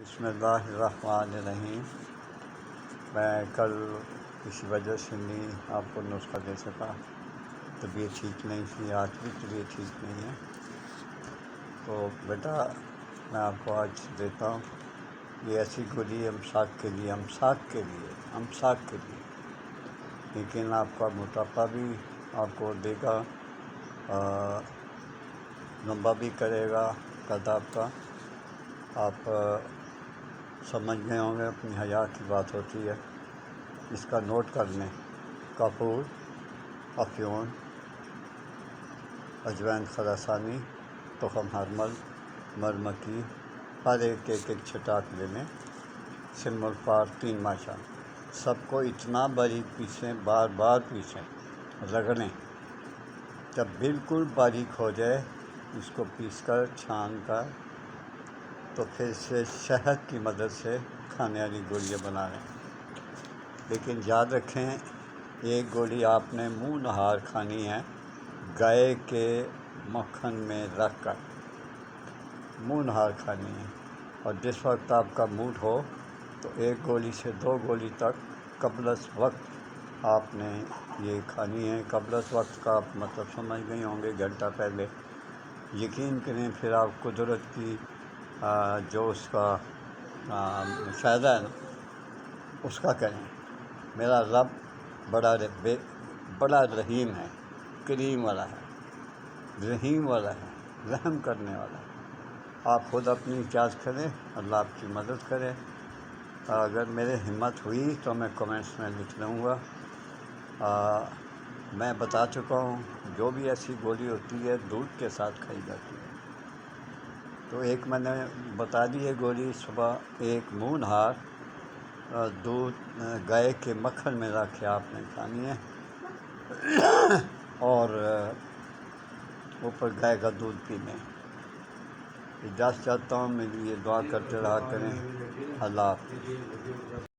بسم اللہ الرحمن الرحیم۔ میں کل کسی وجہ سے نہیں آپ کو نسخہ دے سکا، طبیعت ٹھیک نہیں تھی، آج بھی طبیعت ٹھیک نہیں ہے، تو بیٹا میں آپ کو آج دیتا ہوں۔ یہ ایسی گولی امساک کے لیے لیکن آپ کا موٹاپا بھی آپ کو دے گا، لمبا بھی کرے گا قد آپ کا۔ آپ سمجھ گئے ہوں گے اپنی حیا کی بات ہوتی ہے، اس کا نوٹ کر لیں۔ کپور، افیون، اجوائن خراسانی، تخم ہرمل، مرمکی، ہر ایک چھٹاک لے لیں۔ سم الفار 3 ماشا، سب کو اتنا باریک پیسیں، بار بار پیسیں، رگڑیں، جب بالکل باریک ہو جائے اس کو پیس کر چھان کر تو پھر سے شہد کی مدد سے کھانے والی گولیاں بنا لیں۔ لیکن یاد رکھیں، ایک گولی آپ نے منہ نہار کھانی ہے، گائے کے مکھن میں رکھ کر منہ نہار کھانی ہے، اور جس وقت آپ کا موڈ ہو تو 1 گولی سے 2 گولی تک قبل از وقت آپ نے یہ کھانی ہے۔ قبل از وقت کا آپ مطلب سمجھ گئے ہوں گے، گھنٹہ پہلے۔ یقین کریں پھر آپ قدرت کی جو اس کا فائدہ ہے نا اس کا کریں۔ میرا رب بڑا رحیم ہے، کریم والا ہے، رحیم والا ہے، رحم کرنے والا ہے۔ آپ خود اپنی احتیاط کریں، اللہ آپ کی مدد کرے۔ اگر میرے ہمت ہوئی تو میں کمنٹس میں لکھ لوں گا۔ میں بتا چکا ہوں، جو بھی ایسی گولی ہوتی ہے دودھ کے ساتھ کھائی جاتی ہے، تو ایک میں نے بتا دی ہے گولی، صبح 1 منہ نہار دودھ گائے کے مکھن میں رکھ کے آپ نے کھانی ہے، اور اوپر گائے کا دودھ پینے۔ اجازت چاہتا ہوں، میری یہ دعا کرتے رہا کریں۔ اللہ حافظ۔